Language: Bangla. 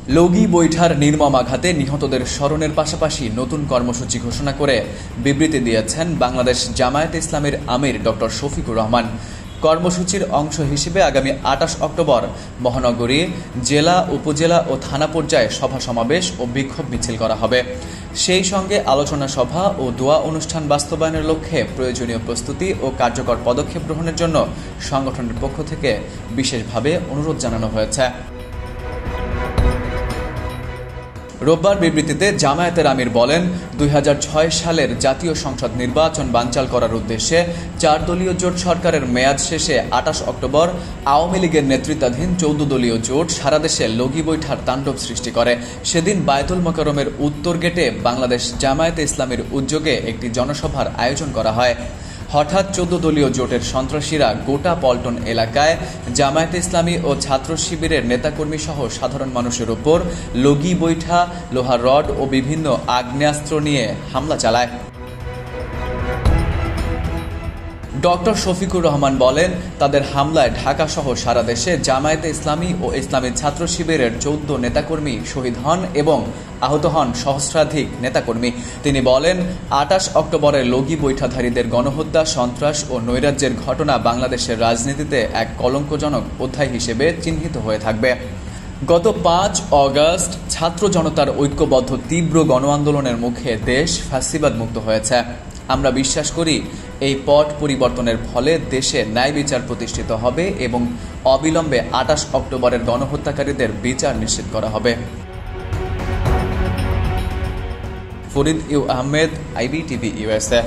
লগি বৈঠার নির্মম আঘাতে নিহতদের স্মরণের পাশাপাশি নতুন কর্মসূচি ঘোষণা করে বিবৃতি দিয়েছেন বাংলাদেশ জামায়াতে ইসলামীর আমির ডক্টর শফিকুর রহমান। কর্মসূচির অংশ হিসেবে আগামী ২৮ অক্টোবর মহানগরী, জেলা, উপজেলা ও থানা পর্যায়ে সভা সমাবেশ ও বিক্ষোভ মিছিল করা হবে। সেই সঙ্গে আলোচনা সভা ও দোয়া অনুষ্ঠান বাস্তবায়নের লক্ষ্যে প্রয়োজনীয় প্রস্তুতি ও কার্যকর পদক্ষেপ গ্রহণের জন্য সংগঠনের পক্ষ থেকে বিশেষভাবে অনুরোধ জানানো হয়েছে। রোববার বিবৃতিতে জামায়াতের আমির বলেন, ২০০৬ সালের জাতীয় সংসদ নির্বাচন বানচাল করার উদ্দেশ্যে ৪ দলীয় জোট সরকারের মেয়াদ শেষে ২৮ অক্টোবর আওয়ামী লীগের নেতৃত্বাধীন ১৪ দলীয় জোট সারা দেশে লগি বৈঠার তাণ্ডব সৃষ্টি করে। সেদিন বায়তুল মোকাররমের উত্তর গেটে বাংলাদেশ জামায়াতে ইসলামীর উদ্যোগে একটি জনসভার আয়োজন করা হয়। হঠাৎ ১৪ দলীয় জোটের সন্ত্রাসীরা গোটা পল্টন এলাকায় জামায়াতে ইসলামী ও ছাত্র শিবিরের নেতাকর্মী সহ সাধারণ মানুষের উপর লগি বৈঠা, লোহার রড ও বিভিন্ন আগ্নেয়াস্ত্র নিয়ে হামলা চালায়। ডক্টর শফিকুর রহমান বলেন, তাদের হামলায় ঢাকাসহ সারা দেশে জামায়াতে ইসলামী ও ইসলামী ছাত্র শিবিরের ১৪ নেতাকর্মী শহীদ হন এবং আহত হন সহস্রাধিক নেতাকর্মী। তিনি বলেন, ২৮ অক্টোবরের লগি বৈঠাধারীদের গণহত্যা, সন্ত্রাস ও নৈরাজ্যের ঘটনা বাংলাদেশের রাজনীতিতে এক কলঙ্কজনক অধ্যায় হিসেবে চিহ্নিত হয়ে থাকবে। গত ৫ অগস্ট ছাত্র জনতার ঐক্যবদ্ধ তীব্র গণ আন্দোলনের মুখে দেশ ফ্যাসিবাদ মুক্ত হয়েছে। আমরা বিশ্বাস করি, এই পট পরিবর্তনের ফলে দেশে ন্যায় বিচার প্রতিষ্ঠিত হবে এবং অবিলম্বে ২৮ অক্টোবরের গণহত্যাকারীদের বিচার নিশ্চিত করা হবে। Farid U Ahmed, IBTV USA।